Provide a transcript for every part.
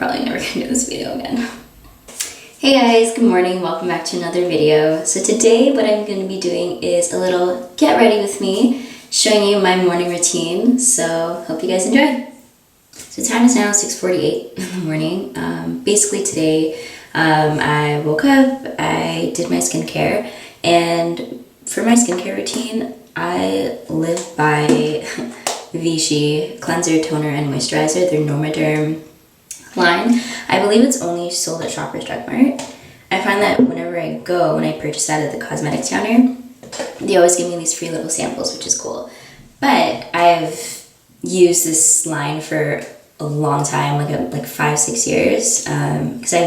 probably never gonna do this video again. Hey guys, good morning, welcome back to another video. So today what I'm gonna be doing is a little get ready with me, showing you my morning routine, so hope you guys enjoy. So time is now 6:48 in the morning. Basically today I woke up, I did my skincare, and for my skincare routine, I live by Vichy cleanser, toner, and moisturizer, their Normaderm line. I believe it's only sold at Shoppers Drug Mart. I find that whenever I go, when I purchase that at the cosmetics counter, they always give me these free little samples, which is cool. But I've used this line for a long time, like 5-6 years, because I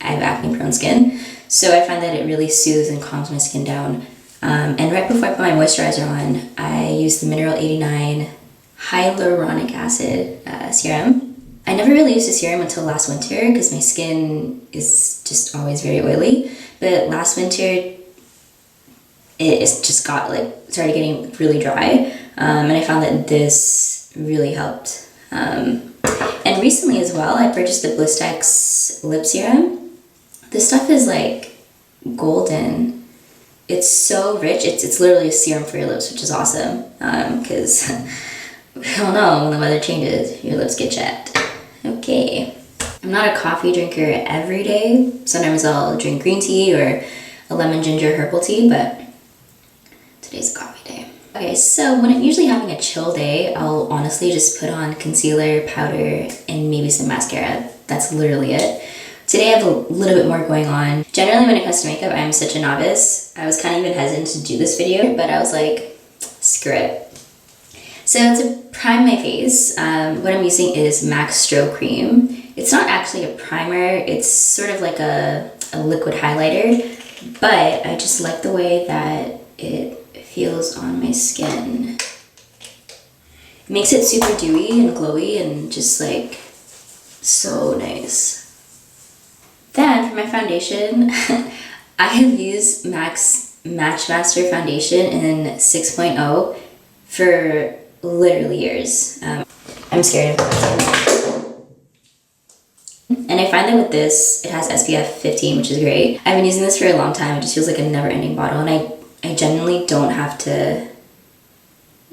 have acne prone skin. So I find that it really soothes and calms my skin down. And right before I put my moisturizer on, I use the Mineral 89 Hyaluronic Acid serum. I never really used a serum until last winter because my skin is just always very oily. But last winter, it just started getting really dry. And I found that this really helped. And recently as well, I purchased the Blistex lip serum. This stuff is like golden. It's so rich. It's literally a serum for your lips, which is awesome. Because we all know when the weather changes, your lips get chapped. Okay. I'm not a coffee drinker every day. Sometimes I'll drink green tea or a lemon ginger herbal tea, but today's a coffee day. Okay, so when I'm usually having a chill day, I'll honestly just put on concealer, powder, and maybe some mascara. That's literally it. Today I have a little bit more going on. Generally when it comes to makeup, I'm such a novice. I was kind of even hesitant to do this video, but I was like, screw it. So to prime my face, what I'm using is MAC Stroke Cream. It's not actually a primer, it's sort of like a liquid highlighter, but I just like the way that it feels on my skin. It makes it super dewy and glowy and just like so nice. Then for my foundation, I have used MAC's Match Master Foundation in 6.0 for literally years. I'm scared of it. And I find that with this, it has SPF 15, which is great. I've been using this for a long time. It just feels like a never-ending bottle, and I genuinely don't have to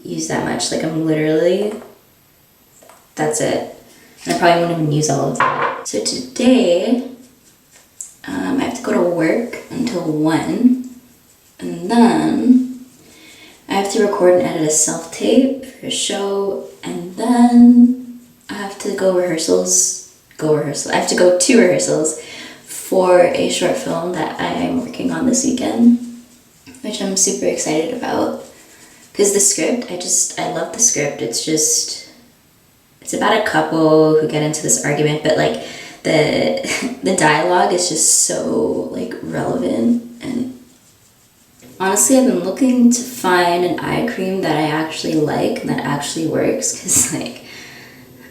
use that much. Like I'm literally, that's it. And I probably won't even use all of that. So today, I have to go to work until 1, and then I have to record and edit a self-tape for a show, and then I have to go I have to go to rehearsals for a short film that I am working on this weekend, which I'm super excited about. Because the script, I love the script. It's about a couple who get into this argument, but like the dialogue is just so like relevant. And honestly, I've been looking to find an eye cream that I actually like and that actually works, because like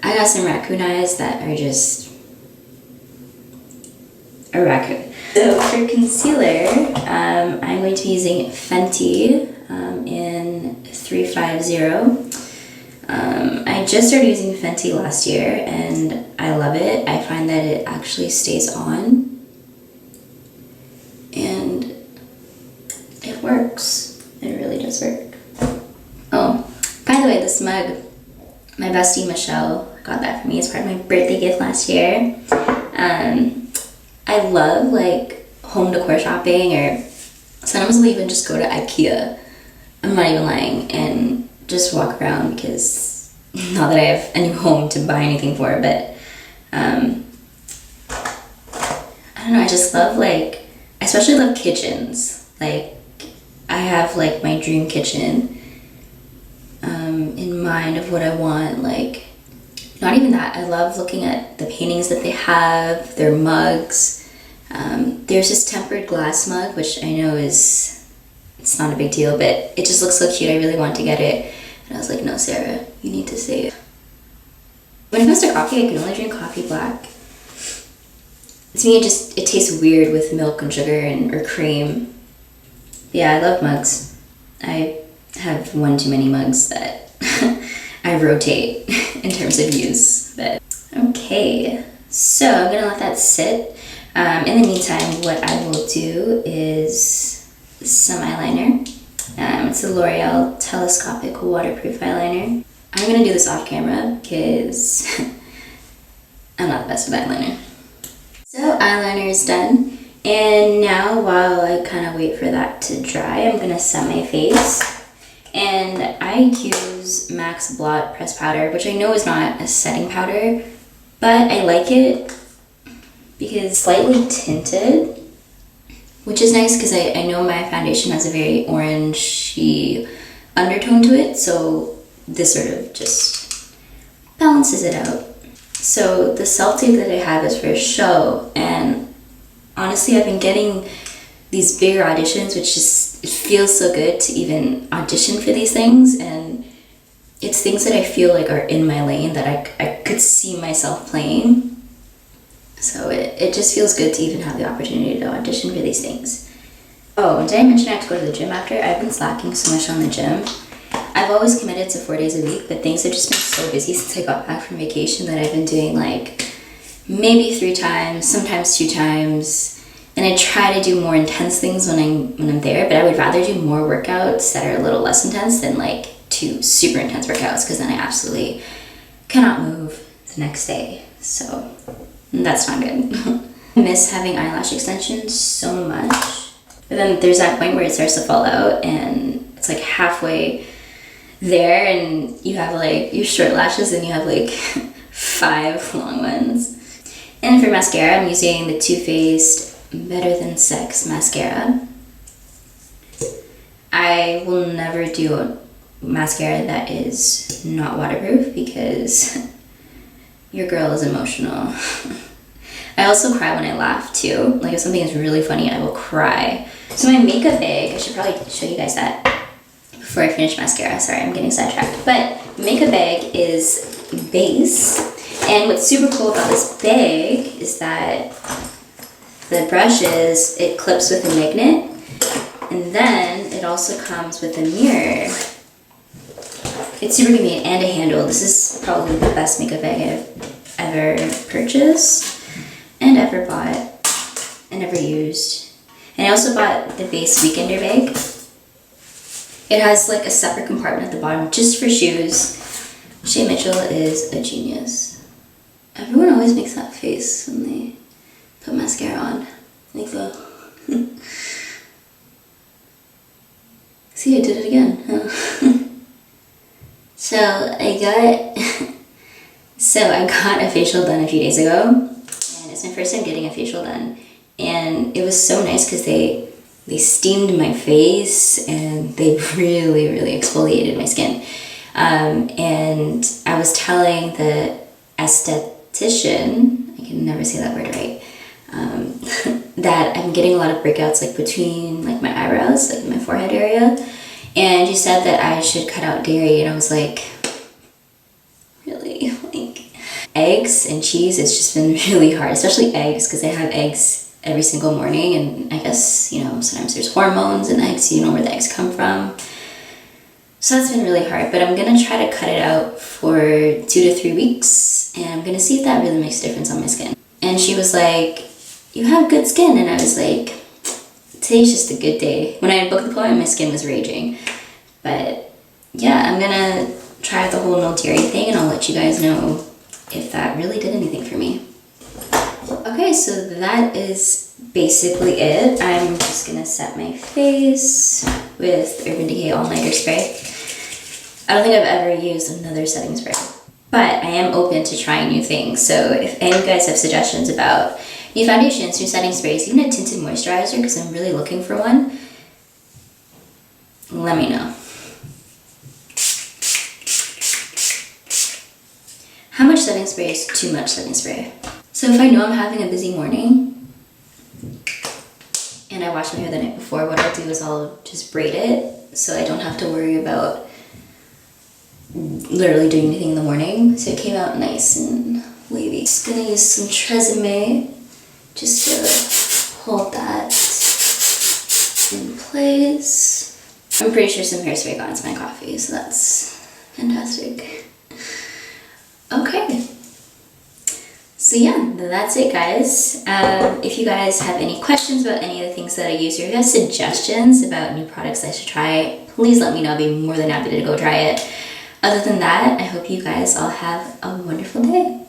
I got some raccoon eyes that are just a raccoon. So for concealer, I'm going to be using Fenty in 350. I just started using Fenty last year and I love it. I find that it actually stays on and it works. It really does work. Oh, by the way, this mug, my bestie Michelle got that for me as part of my birthday gift last year. I love like home decor shopping, or sometimes I'll even just go to IKEA. I'm not even lying, and just walk around, because not that I have a new home to buy anything for, but I don't know, I just love I especially love kitchens. Like I have like my dream kitchen in mind of what I want. Like not even that, I love looking at the paintings that they have, their mugs. There's this tempered glass mug, which I know it's not a big deal, but it just looks so cute. I really want to get it. And I was like, no, Sarah, you need to save. When it comes to coffee, I can only drink coffee black. To me, it tastes weird with milk and sugar or cream. Yeah, I love mugs. I have one too many mugs that I rotate in terms of use. But okay, So I'm gonna let that sit. In the meantime, what I will do is some eyeliner. It's a L'Oreal Telescopic Waterproof Eyeliner. I'm gonna do this off camera because I'm not the best with eyeliner. So eyeliner is done. And now while I kind of wait for that to dry, I'm gonna set my face. And I use Max Blot Press Powder, which I know is not a setting powder, but I like it because it's slightly tinted, which is nice because I know my foundation has a very orangey undertone to it, so this sort of just balances it out. So the self-tape that I have is for a show, and honestly I've been getting these bigger auditions, which just, it feels so good to even audition for these things, and it's things that I feel like are in my lane that I could see myself playing. So it just feels good to even have the opportunity to audition for these things. Oh, did I mention I have to go to the gym after? I've been slacking so much on the gym. I've always committed to 4 days a week, but things have just been so busy since I got back from vacation that I've been doing like maybe 3 times, sometimes 2 times. And I try to do more intense things when I'm there, but I would rather do more workouts that are a little less intense than like 2 super intense workouts, because then I absolutely cannot move the next day. So that's not good. I miss having eyelash extensions so much. But then there's that point where it starts to fall out and it's like halfway there and you have like your short lashes and you have like 5 long ones. And for mascara, I'm using the Too Faced Better Than Sex mascara. I will never do a mascara that is not waterproof because your girl is emotional. I also cry when I laugh too. Like if something is really funny, I will cry. So my makeup bag, I should probably show you guys that before I finish mascara. Sorry, I'm getting sidetracked. But makeup bag is base. And what's super cool about this bag is that the brushes, it clips with a magnet. And then it also comes with a mirror. It's super convenient and a handle. This is probably the best makeup bag I've ever purchased and ever bought and ever used. And I also bought the base weekender bag. It has like a separate compartment at the bottom just for shoes. Shay Mitchell is a genius. Everyone always makes that face when they put mascara on. Like the see, I did it again. Huh? So I got a facial done a few days ago, and it's my first time getting a facial done, and it was so nice because they steamed my face and they really, really exfoliated my skin. And I was telling the esthetician, I can never say that word right, that I'm getting a lot of breakouts like between like my eyebrows, like my forehead area. And she said that I should cut out dairy, and I was like, really? Like, eggs and cheese, it's just been really hard, especially eggs, because I have eggs every single morning, and I guess, you know, sometimes there's hormones in eggs, you know where the eggs come from. So that's been really hard, but I'm gonna try to cut it out for 2 to 3 weeks, and I'm gonna see if that really makes a difference on my skin. And she was like, you have good skin, and I was like, today's just a good day. When I booked the appointment, my skin was raging. But yeah, I'm gonna try the whole no dairy thing, and I'll let you guys know if that really did anything for me. Okay, so that is basically it. I'm just gonna set my face with Urban Decay All Nighter Spray. I don't think I've ever used another setting spray, but I am open to trying new things. So if any of you guys have suggestions about new foundations, new setting sprays, even a tinted moisturizer, because I'm really looking for one, let me know. How much setting spray is too much setting spray? So if I know I'm having a busy morning and I wash my hair the night before, what I'll do is I'll just braid it so I don't have to worry about literally doing anything in the morning. So it came out nice and wavy. Just gonna use some Tresemme just to hold that in place. I'm pretty sure some hairspray got into my coffee, so that's fantastic. Okay, so So yeah, that's it guys. If you guys have any questions about any of the things that I use, or if you have suggestions about new products I should try, please let me know. I'll be more than happy to go try it. Other than that, I hope you guys all have a wonderful day.